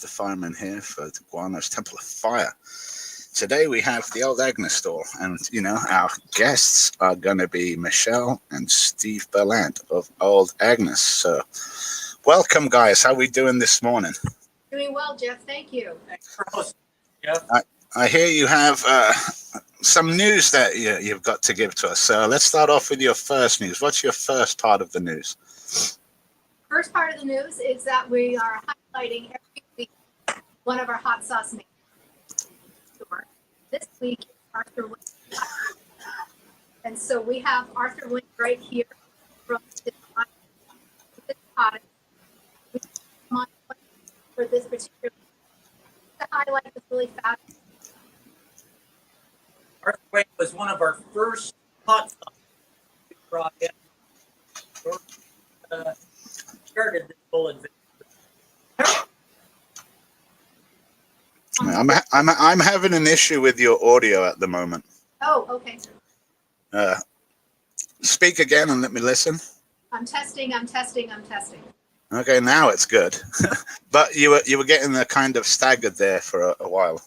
the fireman here for the Guarnos Temple of Fire. Today we have the Oid Agness Store, and our guests are going to be MIchele and Steve Berlant of Oid Agness. So, welcome, guys. How are we doing this morning? Doing well, Jeff. Thank you. Thanks for hosting, Jeff. I hear you have some news that you've got to give to us. So let's start off with your first news. What's your first part of the news? First part of the news is that we are highlighting every week one of our hot sauce makers. This week, Arthur Wayne. And so we have Arthur Wayne right here from this cottage. For this particular to highlight this really fabulous. Arthur Wayne was one of our first hot sauce we brought in. Started this whole adventure. I'm having an issue with your audio at the moment. Oh, okay. Speak again and let me listen. I'm testing. Okay, now it's good. But you were getting the kind of staggered there for a while.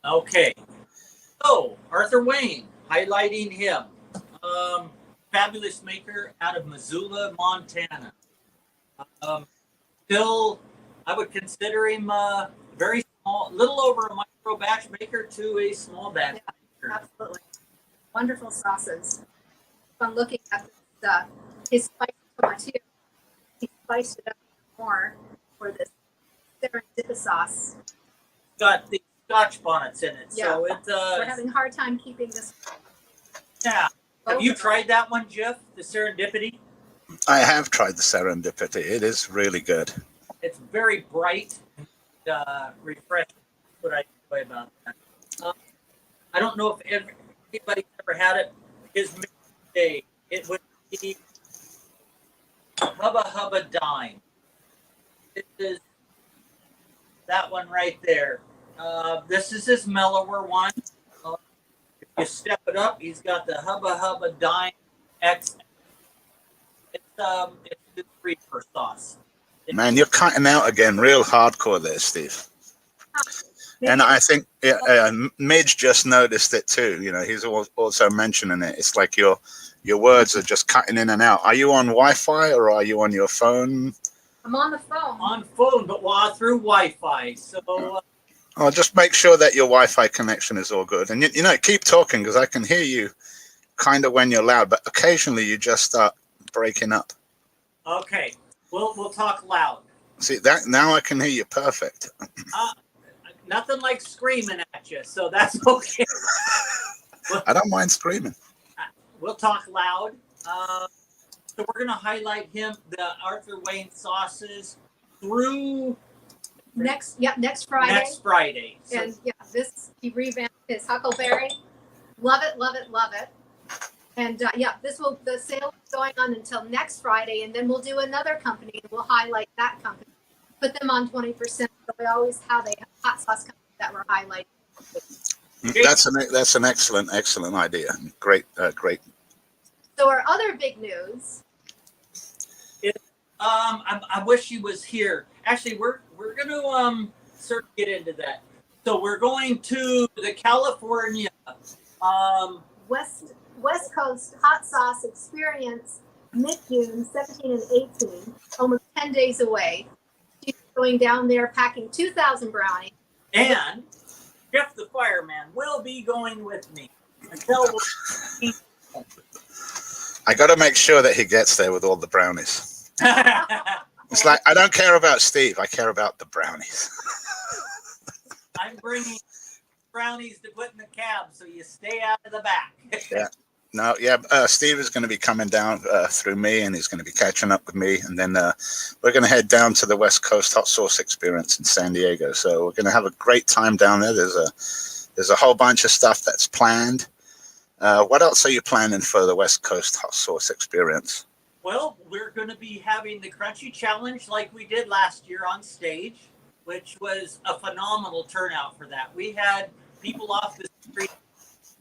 Okay. So, Arthur Wayne, highlighting him. Fabulous maker out of Missoula, Montana. Still, I would consider him very small, little over a micro batch maker to a small batch maker. Absolutely. Wonderful sauces. I'm looking at this, his spicy tomatillo. He spiced it up more for this serendipity sauce. Got the Scotch bonnets in it, Yeah. so it. We're having a hard time keeping this. Yeah. Have you tried that one, Jeff? The serendipity? I have tried the serendipity. It is really good. It's very bright and refreshing. That's what I enjoy about that. I don't know if anybody's ever had it. His day, it would be Hubba Hubba Dime. It is that one right there. This is his mellower one. If you step it up, he's got the Hubba Hubba Dime X. It's the reaper sauce. Man, you're cutting out again real hardcore there, Steve. And I think Midge just noticed it too. He's also mentioning it. It's like your words are just cutting in and out. Are you on Wi-Fi or are you on your phone? I'm on the phone. On phone, but through Wi-Fi. So. I'll just make sure that your Wi-Fi connection is all good. And keep talking because I can hear you kind of when you're loud, but occasionally you just start breaking up. Okay, we'll talk loud. See that now I can hear you perfect. Nothing like screaming at you, so that's okay. I don't mind screaming. We'll talk loud. So we're going to highlight the Arthur Wayne sauces through next Friday. Next Friday. So, And he revamped his Huckleberry. Love it. And the sale is going on until next Friday, and then we'll do another company and we'll highlight that company. Put them on 20%. So we always have a hot sauce company that we're highlighting. That's an excellent idea. Great. So our other big news. I wish he was here. Actually, we're going to sort of get into that. So we're going to the California West Coast Hot Sauce Experience, mid-June, 17 and 18, almost 10 days away. She's going down there packing 2,000 brownies. And Jeff the Fireman will be going with me. I got to make sure that he gets there with all the brownies. It's like, I don't care about Steve. I care about the brownies. I'm bringing brownies to put in the cab, so you stay out of the back. Steve is going to be coming down through me, and he's going to be catching up with me, and then we're going to head down to the West Coast Hot Sauce Experience in San Diego. So we're going to have a great time down there. There's a whole bunch of stuff that's planned. What else are you planning for the West Coast Hot Sauce Experience? Well, we're going to be having the Crunchy Challenge like we did last year on stage, which was a phenomenal turnout for that. We had people off the street,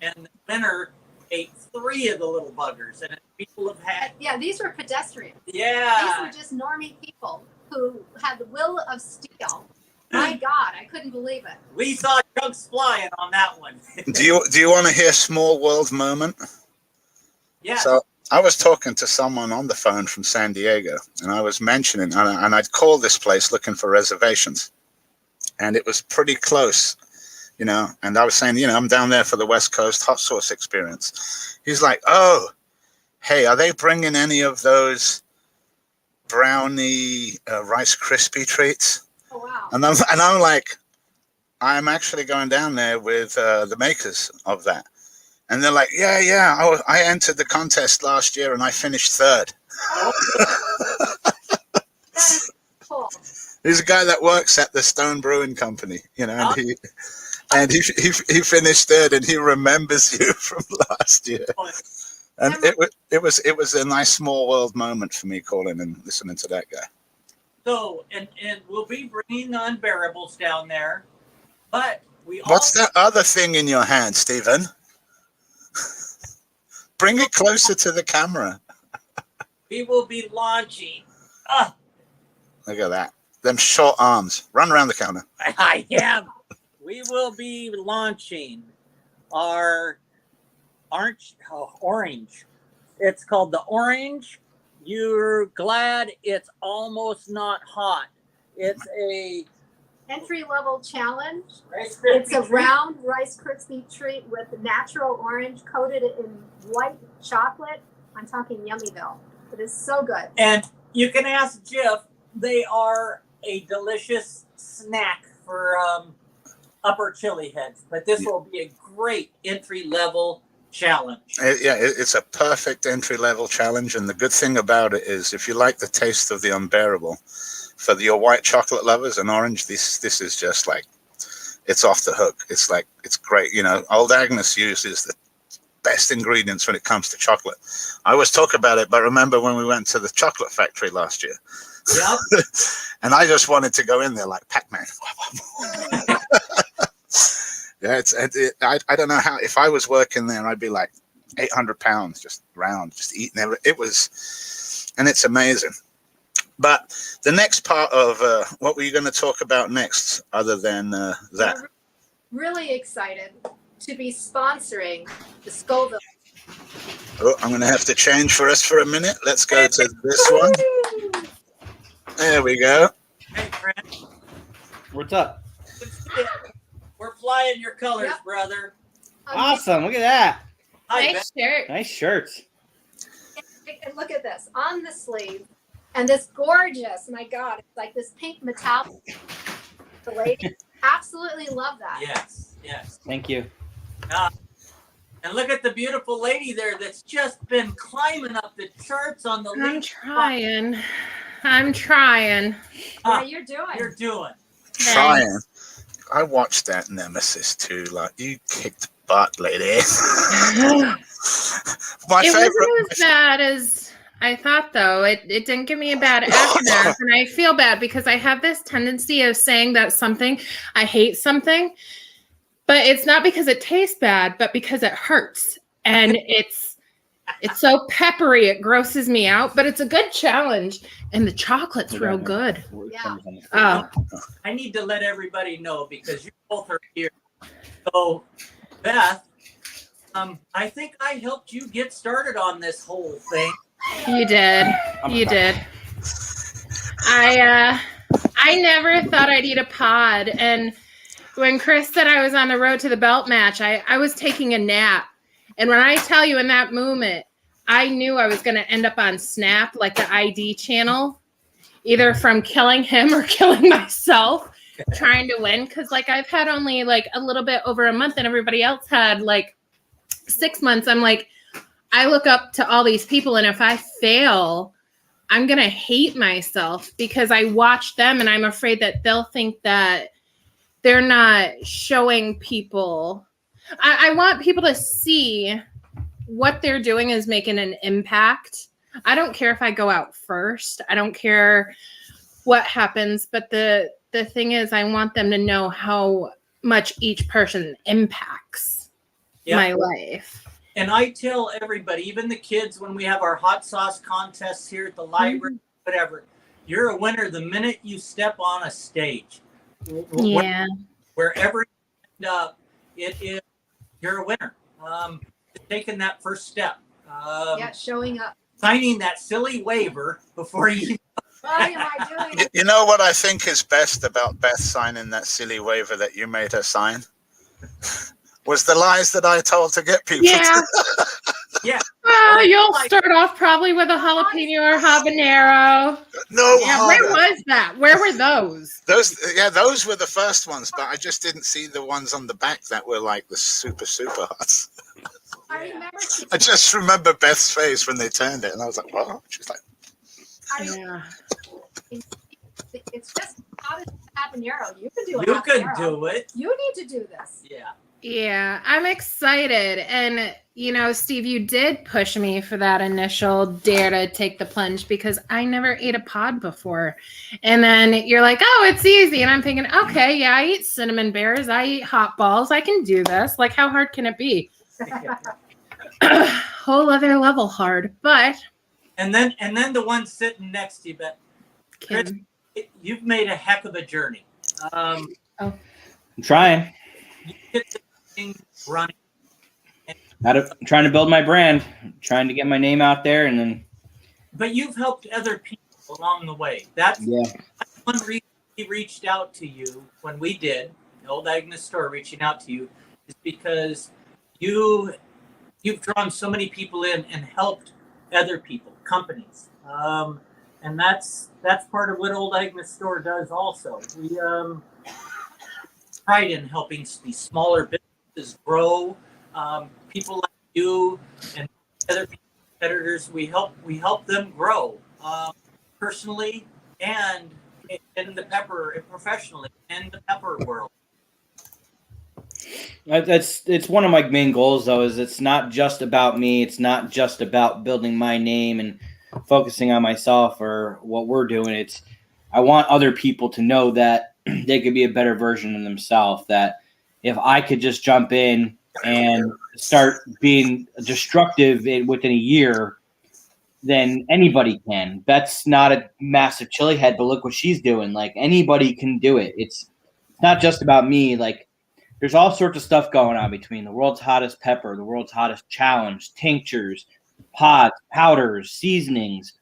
and the winner ate 3 of the little buggers, and people have had. Yeah, these were pedestrians. Yeah. These were just normie people who had the will of steel. My God. believe it. We saw chunks flying on that one. Do you want to hear small world moment? Yeah. So I was talking to someone on the phone from San Diego, and I was mentioning, and I'd called this place looking for reservations, and it was pretty close, and I was saying, I'm down there for the West Coast hot sauce experience. He's like, oh, hey, are they bringing any of those brownie Rice Krispie treats? Oh, wow. And I'm like, I'm actually going down there with the makers of that. And they're like, yeah, I entered the contest last year and I finished third. That is cool. There's a guy that works at the Stone Brewing Company, and he finished third, and he remembers you from last year. And it was a nice small world moment for me calling and listening to that guy. So, and we'll be bringing unbearables down there, but What's that other thing in your hand, Stephen? Bring it closer to the camera. We will be launching. Look at that. Them short arms. Run around the counter. I am. We will be launching our orange. It's called the orange. You're glad it's almost not hot. It's a Entry-level challenge. Rice It's a Krispie treat. round Rice Krispie treat with natural orange coated in white chocolate. I'm talking Yummyville. It is so good. And you can ask Jeff. They are a delicious snack for upper chili heads. But this will be a great entry-level challenge. It's a perfect entry-level challenge. And the good thing about it is if you like the taste of the unbearable, for your white chocolate lovers and orange, this is just like, it's off the hook. It's like, it's great. Oid Agness uses the best ingredients when it comes to chocolate. I always talk about it, but remember when we went to the chocolate factory last year? Yep. And I just wanted to go in there like Pac-Man. I don't know how, if I was working there, I'd be like 800 pounds, just round, just eating everything. And it's amazing. But the next part of what were you going to talk about next, other than that? I'm really excited to be sponsoring the Scoville. Oh, I'm going to have to change for us for a minute. Let's go to this one. There we go. Hey, friend. What's up? We're flying your colors, Yep. brother. Awesome. Look at that. Hi, Nice shirt. Nice shirt. And look at this on the sleeve, and this gorgeous. My God, it's like this pink metallic. The ladies absolutely love that. Yes. Thank you. And look at the beautiful lady there that's just been climbing up the charts on the link. I'm trying. Yeah, you're doing. You're doing. Trying. I watched that Nemesis too. Like, you kicked butt, lady. My It favorite. wasn't as bad as I thought, though. It didn't give me a bad aftermath, and I feel bad because I have this tendency of saying that I hate something, but it's not because it tastes bad, but because it hurts, and it's so peppery it grosses me out. But it's a good challenge, and the chocolate's real good. Yeah. Oh, I need to let everybody know because you both are here. So, Beth, I think I helped you get started on this whole thing. you did. You did. I never thought I'd eat a pod, and when Chris said I was on the road to the belt match, I was taking a nap. And when I tell you in that moment, I knew I was going to end up on Snap, like the ID channel, either from killing him or killing myself, trying to win. Because like I've had only like a little bit over a month and everybody else had like 6 months. I'm like, I look up to all these people. And if I fail, I'm going to hate myself because I watch them and I'm afraid that they'll think that they're not showing people. I want people to see what they're doing is making an impact. I don't care if I go out first. I don't care what happens. But the thing is, I want them to know how much each person impacts my life. And I tell everybody, even the kids, when we have our hot sauce contests here at the library, whatever, you're a winner the minute you step on a stage. Yeah. wherever you end up, you're a winner. Taking that first step. Yeah, showing up. Signing that silly waiver before you. Why am I doing it? You know what I think is best about Beth signing that silly waiver that you made her sign? Was the lies that I told to get people Yeah. to. Yeah. Well, you'll start off probably with a jalapeno or habanero. No, Yeah, harder. where was that? Where were those? Those were the first ones, but I just didn't see the ones on the back that were like the super hots. I remember. I just remember Beth's face when they turned it, and I was like, "What?" She's like, Yeah. It's just how does habanero? You can do it. You can do it. You need to do this. Yeah. Yeah, I'm excited. And, you know, Steve, you did push me for that initial dare to take the plunge because I never ate a pod before. And then you're like, oh, it's easy. And I'm thinking, okay, yeah, I eat cinnamon bears. I eat hot balls. I can do this. Like, how hard can it be? Whole other level hard. But. And then the one sitting next to you, but Chris, you've made a heck of a journey. I'm trying. You get the thing running. I'm trying to build my brand, trying to get my name out there, and then. But you've helped other people along the way. That's one reason we reached out to you when we did the Oid Agness Store reaching out to you is because you've drawn so many people in and helped other people, companies, and that's part of what Oid Agness Store does. Also, we pride in helping these smaller businesses grow. People like you and other competitors, we help them grow personally and in the pepper professionally in the pepper world. It's one of my main goals, though, is it's not just about me. It's not just about building my name and focusing on myself or what we're doing. I want other people to know that they could be a better version of themselves, that if I could just jump in and start being destructive within a year, then anybody can. Beth's not a massive chili head, but look what she's doing. Like, anybody can do it. It's not just about me. Like, there's all sorts of stuff going on between the world's hottest pepper, the world's hottest challenge, tinctures, pods, powders, seasonings,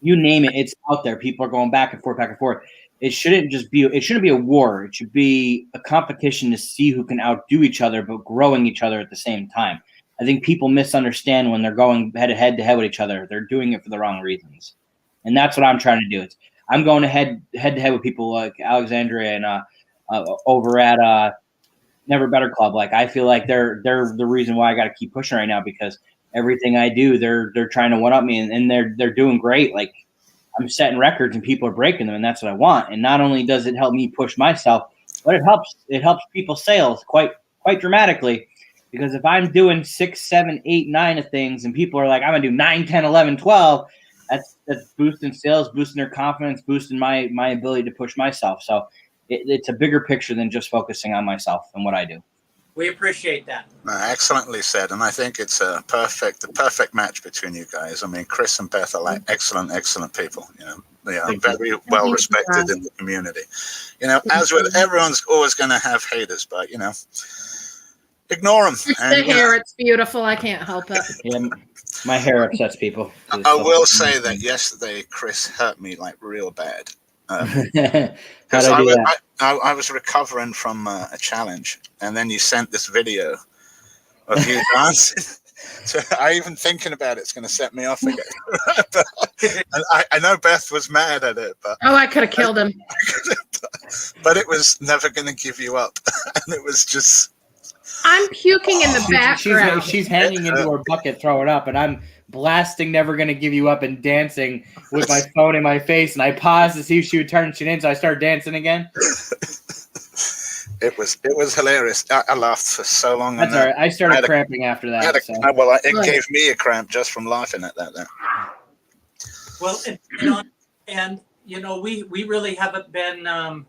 you name it, it's out there. People are going back and forth, back and forth. It shouldn't be a war. It should be a competition to see who can outdo each other, but growing each other at the same time. I think people misunderstand when they're going head to head with each other. They're doing it for the wrong reasons. And that's what I'm trying to do. I'm going head to head with people like Alexandria and over at Never Better Club. Like, I feel like they're the reason why I got to keep pushing right now, because everything I do, they're trying to one up me, and they're doing great. Like, I'm setting records and people are breaking them, and that's what I want. And not only does it help me push myself, but it helps people's sales quite dramatically. Because if I'm doing 6, 7, 8, 9 of things, and people are like, I'm gonna do 9, 10, 11, 12, that's boosting sales, boosting their confidence, boosting my ability to push myself. So it's a bigger picture than just focusing on myself and what I do. We appreciate that. Excellently said, and I think it's the perfect match between you guys. I mean, Chris and Beth are like excellent people. You know, they are very well respected in the community. You know, as with everyone's always going to have haters, but you know, ignore them. The hair, it's beautiful. I can't help it. Yeah, my hair upsets people. I will say that yesterday Chris hurt me like real bad. Because I was recovering from a challenge, and then you sent this video of you dancing. So even thinking about it's going to set me off again. And I know Beth was mad at it, but I could have killed him. But it was never going to give you up, and it was just. I'm puking in the background. She's hanging into her bucket, throwing up, and I'm blasting "Never Gonna Give You Up" and dancing with my phone in my face. And I paused to see if she would turn. She didn't, so I started dancing again. It was hilarious. I laughed for so long. That's all right. I started cramping after that. It gave me a cramp just from laughing at that. Then. Well, and you know, we really haven't been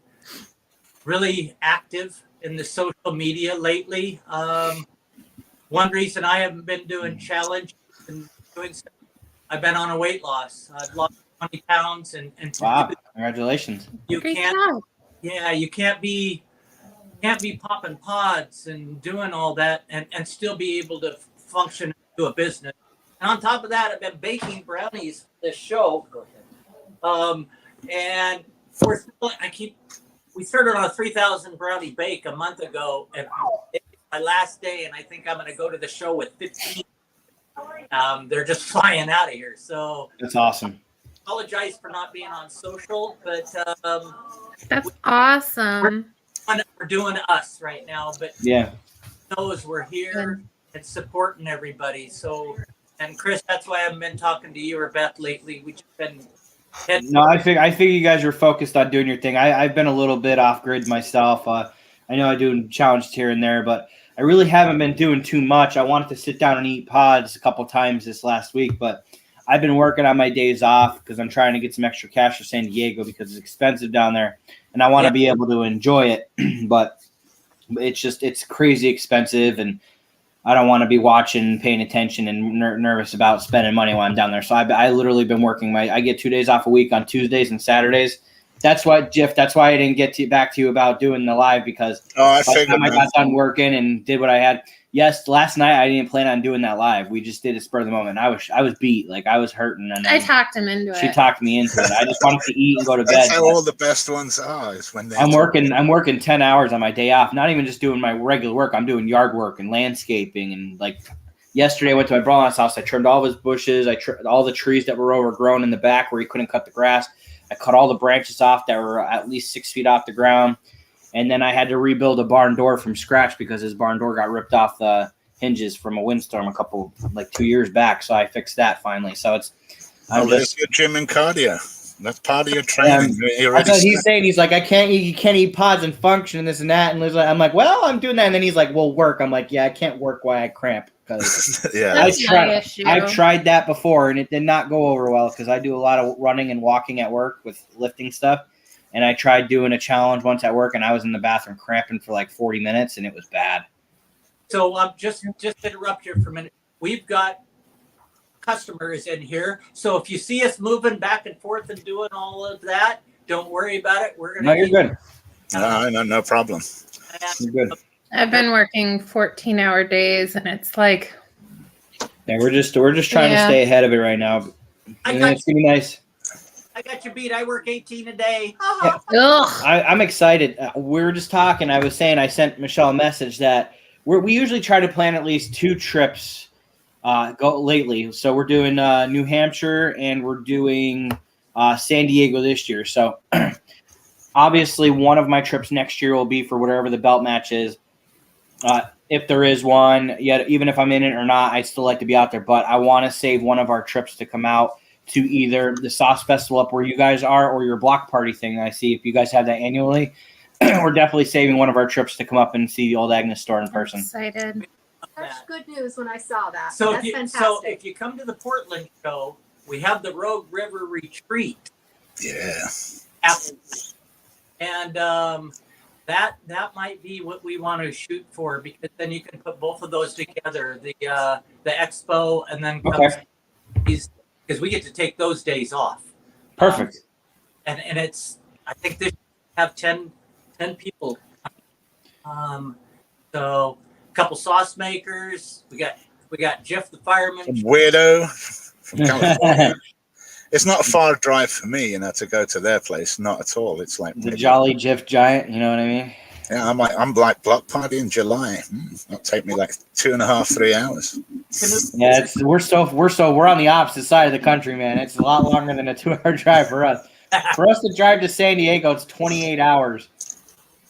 really active in the social media lately. One reason I haven't been doing challenge and doing stuff, I've been on a weight loss. I've lost 20 pounds, and wow, congratulations! You can't be can't be popping pods and doing all that and still be able to function and do a business. And on top of that, I've been baking brownies for this show. Go ahead. And we started on a 3,000 brownie bake a month ago, and it's my last day, and I think I'm going to go to the show with 15. They're just flying out of here. So That's awesome. Apologize for not being on social, but That's awesome. we're doing us right now. But Yeah. knows we're here and supporting everybody. So, and Chris, that's why I haven't been talking to you or Beth lately. We've just been. No, I figure you guys are focused on doing your thing. I've been a little bit off grid myself. I know I do challenges here and there, but I really haven't been doing too much. I wanted to sit down and eat pods a couple times this last week, but I've been working on my days off because I'm trying to get some extra cash for San Diego because it's expensive down there, and I want to be able to enjoy it. But it's crazy expensive, and I don't want to be watching, paying attention, and nervous about spending money while I'm down there. So I literally been working. I get 2 days off a week on Tuesdays and Saturdays. That's why, Jeff. That's why I didn't get back to you about doing the live because I by the figured time I got done working and did what I had. Yes, last night I didn't plan on doing that live. We just did it spur of the moment. I was beat, like I was hurting, and I talked him into she it. talked me into it. I just wanted to eat and go to bed. That's how all the best ones are. Is when I'm working 10 hours on my day off. Not even just doing my regular work. I'm doing yard work and landscaping. And like yesterday, I went to my brother-in-law's house. I trimmed all of his bushes. I trimmed all the trees that were overgrown in the back where he couldn't cut the grass. I cut all the branches off that were at least 6 feet off the ground. And then I had to rebuild a barn door from scratch because his barn door got ripped off the hinges from a windstorm 2 years back. So I fixed that finally. So there's your gym and cardio. That's part of your training. That's what he's saying. He's like, you can't eat pods and function and this and that. And I'm like, well, I'm doing that. And then he's like, well, work. I'm like, yeah, I can't work while I cramp. Because I've tried that before and it did not go over well because I do a lot of running and walking at work with lifting stuff. And I tried doing a challenge once at work and I was in the bathroom cramping for like 40 minutes and it was bad. So just interrupt you for a minute. We've got customers in here. So if you see us moving back and forth and doing all of that, don't worry about it. We're gonna. No, you're good. No problem. You're good. I've been working 14-hour days, and it's like. Yeah, we're just trying to stay ahead of it right now. It's gonna be nice. I got you beat. I work 18 a day. Ugh. I'm excited. We were just talking. I was saying I sent MIchele a message that we usually try to plan at least 2 trips go lately. So we're doing New Hampshire and we're doing San Diego this year. So obviously one of my trips next year will be for whatever the belt match is. If there is one, yet even if I'm in it or not, I'd still like to be out there. But I want to save one of our trips to come out to either the Sauce Festival up where you guys are or your block party thing. I see if you guys have that annually. We're definitely saving one of our trips to come up and see the Oid Agness Store in person. Excited. Such good news when I saw that. So That's fantastic. So if you come to the Portland show, we have the Rogue River Retreat. Yeah. And that might be what we want to shoot for because then you can put both of those together, the expo and then because we get to take those days off. Perfect. And it's I think this have 10 people. So a couple sauce makers. We got Jeff the fireman. Weirdo from California. It's not a far drive for me, to go to their place. Not at all. It's like the Jolly Jeff Giant. You know what I mean? Yeah, I'm like block party in July. That'll take me like 2.5, 3 hours. Yeah, we're on the opposite side of the country, man. It's a lot longer than a 2-hour drive for us. For us to drive to San Diego, it's 28 hours.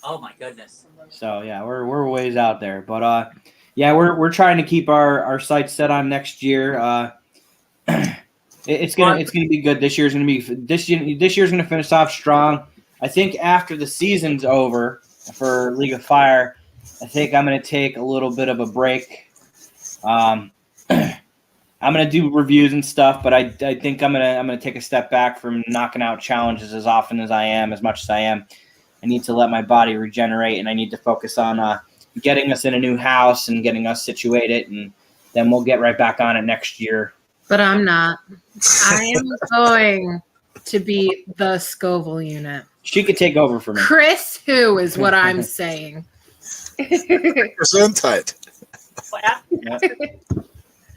Oh my goodness. So yeah, we're ways out there, but yeah, we're trying to keep our sights set on next year. It's gonna be good. This year's gonna finish off strong. I think after the season's over for League of Fire, I think I'm gonna take a little bit of a break. I'm gonna do reviews and stuff, but I think I'm gonna take a step back from knocking out challenges as often as much as I am. I need to let my body regenerate, and I need to focus on getting us in a new house and getting us situated, and then we'll get right back on it next year. But I'm not. I am going to be the Scoville unit. She could take over for me. Chris, who is what I'm saying. Gesundheit. Well,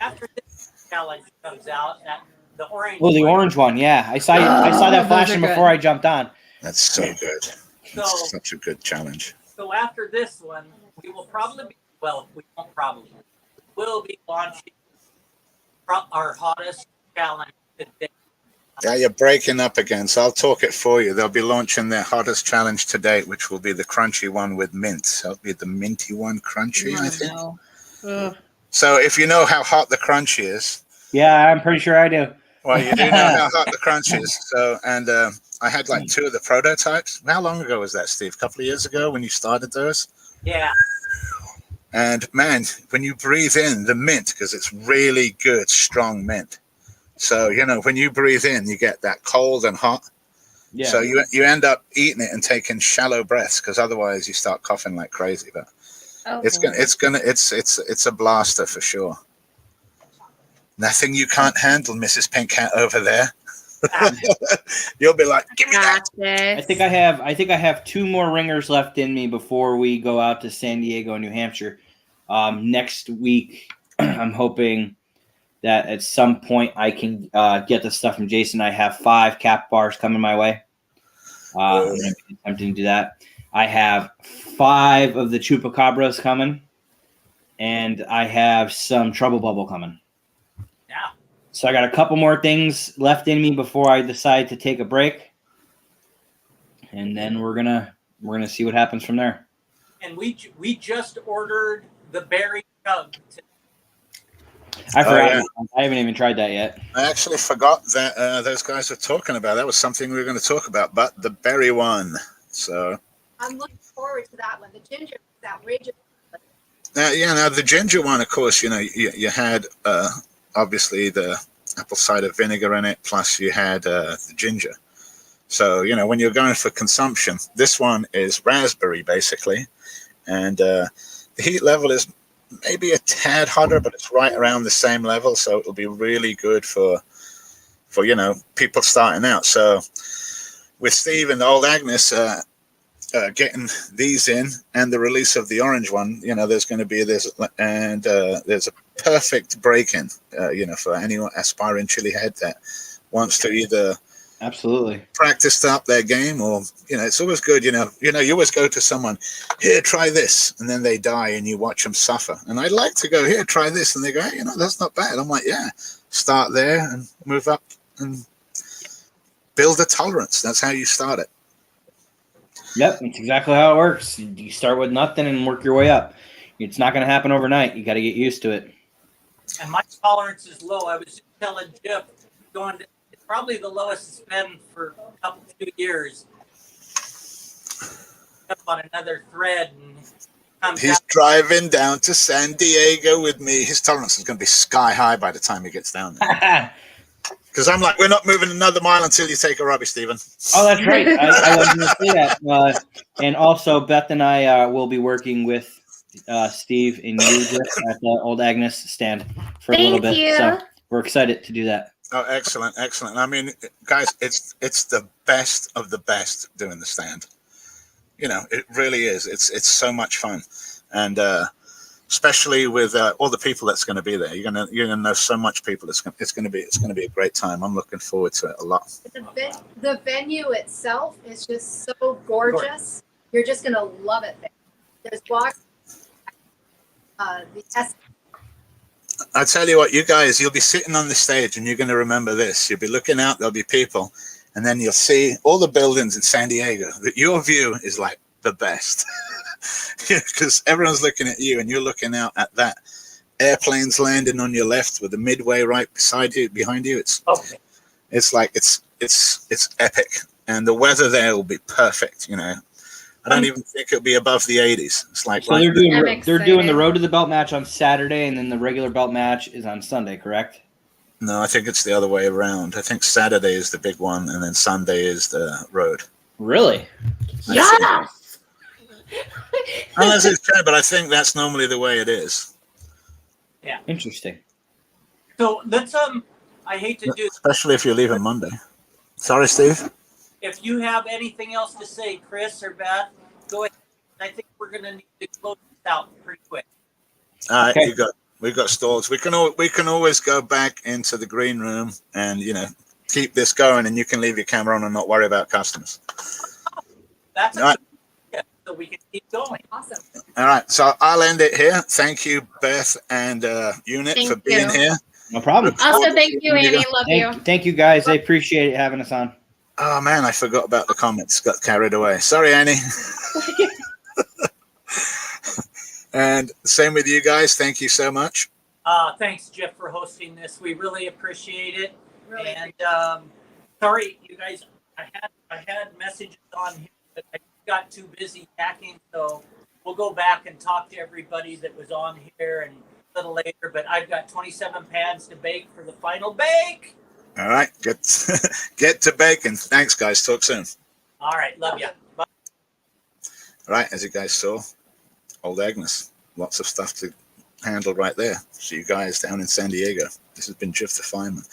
after this challenge comes out, the orange. Oh, the orange one. Yeah, I saw that those flashing are before good. I jumped on. That's so good. That's So- such a good challenge. So after this one, we will probably be, well, we won't probably. We'll be launching our hottest challenge today. Yeah, you're breaking up again, so I'll talk it for you. They'll be launching their hottest challenge to date, which will be the crunchy one with mint. So it'll be the minty one crunchy, I think. Ugh. So if you know how hot the crunchy is, Yeah, I'm pretty sure I do. well, you do know how hot the crunch is. So, and I had like 2 of the prototypes. How long ago was that, Steve? A couple of years ago when you started those? Yeah. And man, when you breathe in the mint, because it's really good, strong mint. So, you know, when you breathe in, you get that cold and hot. Yeah. So you end up eating it and taking shallow breaths, because otherwise you start coughing like crazy. But it's a blaster for sure. Nothing you can't handle, Mrs. Pink Hat over there. You'll be like, give me that. I think I have 2 more ringers left in me before we go out to San Diego and New Hampshire. Next week, I'm hoping that at some point I can get the stuff from Jason. I have 5 cap bars coming my way. I'm going to be attempting to do that. I have 5 of the chupacabras coming, and I have some trouble bubble coming. Yeah. So I got a couple more things left in me before I decide to take a break, and then we're gonna see what happens from there. And we just ordered the berry chug. I forgot. yeah. I haven't even tried that yet. I actually forgot that those guys were talking about. That was something we were going to talk about, but the berry one. So I'm looking forward to that one. The ginger is outrageous. now the ginger one, of course, you know, you had obviously the apple cider vinegar in it, plus you had the ginger. So, you know, when you're going for consumption, this one is raspberry basically, and the heat level is maybe a tad hotter, but it's right around the same level, so it'll be really good for you know, people starting out. So with Steve and Oid Agness getting these in, and the release of the orange one, you know, there's going to be this, and there's a perfect break-in, you know, for any aspiring chili head that wants to either Absolutely practice up their game, or, you know, it's always good, you know, you always go to someone, here, try this, and then they die and you watch them suffer. And I'd like to go, here, try this, and they go, hey, you know, that's not bad. I'm like, yeah, start there and move up and build a tolerance. That's how you start it. Yep, that's exactly how it works. You start with nothing and work your way up. It's not going to happen overnight. You got to get used to it. And my tolerance is low. I was just telling Jeff, it's probably the lowest it's been for a couple 2 years. Up on another thread, and He's driving down to San Diego with me. His tolerance is going to be sky high by the time he gets down there. Because I'm like, we're not moving another mile until you take a rubby, Stephen. Oh, that's right. I was going to say that. And also, Beth and I will be working with Steve and you at the Oid Agness stand for a little bit. You. So we're excited to do that. Oh, excellent, excellent. I mean, guys, it's the best of the best doing the stand. You know, it really is. It's so much fun, and especially with all the people that's going to be there. You're gonna know so much people. It's gonna be a great time. I'm looking forward to it a lot. The venue itself is just so gorgeous. You're just gonna love it there. There's walks. I tell you what, you guys, you'll be sitting on the stage and you're going to remember this. You'll be looking out, there'll be people, and then you'll see all the buildings in San Diego. Your view is like the best because everyone's looking at you and you're looking out at that. Airplanes landing on your left with the midway right beside you, behind you. It's like it's epic, and the weather there will be perfect. You know, I don't even think it'll be above the 80s. It's like So they're doing the Road to the Belt match on Saturday, and then the regular belt match is on Sunday, correct? No, I think it's the other way around. I think Saturday is the big one, and then Sunday is the road. Really? Yes. Unless it's true, but I think that's normally the way it is. Yeah. Interesting. So let's I hate to do, especially if you're leaving Monday. Sorry, Steve. if you have anything else to say, Chris or Beth, go ahead. I think we're gonna need to close out pretty quick. All right, Okay. we've got stalls. We can always go back into the green room and keep this going, and you can leave your camera on and not worry about customers. That's All right. yeah, so we can keep going. Awesome. All right, so I'll end it here. Thank you, Beth and Unit, Thank for being you. here. No problem. Also, thank you, Annie. Love you. Thank you guys. I appreciate it having us on. Oh man, I forgot about the comments. Got carried away. Sorry, Annie. And same with you guys. Thank you so much. Thanks, Jeff, for hosting this. We really appreciate it. Really. And sorry, you guys, I had messages on here, but I got too busy packing, so we'll go back and talk to everybody that was on here and a little later. But I've got 27 pads to bake for the final bake. All right, get to bacon. Thanks, guys. Talk soon. All right, love you. Bye. All right, as you guys saw, Oid Agness, lots of stuff to handle right there. See you guys down in San Diego. This has been Jeff the Fireman.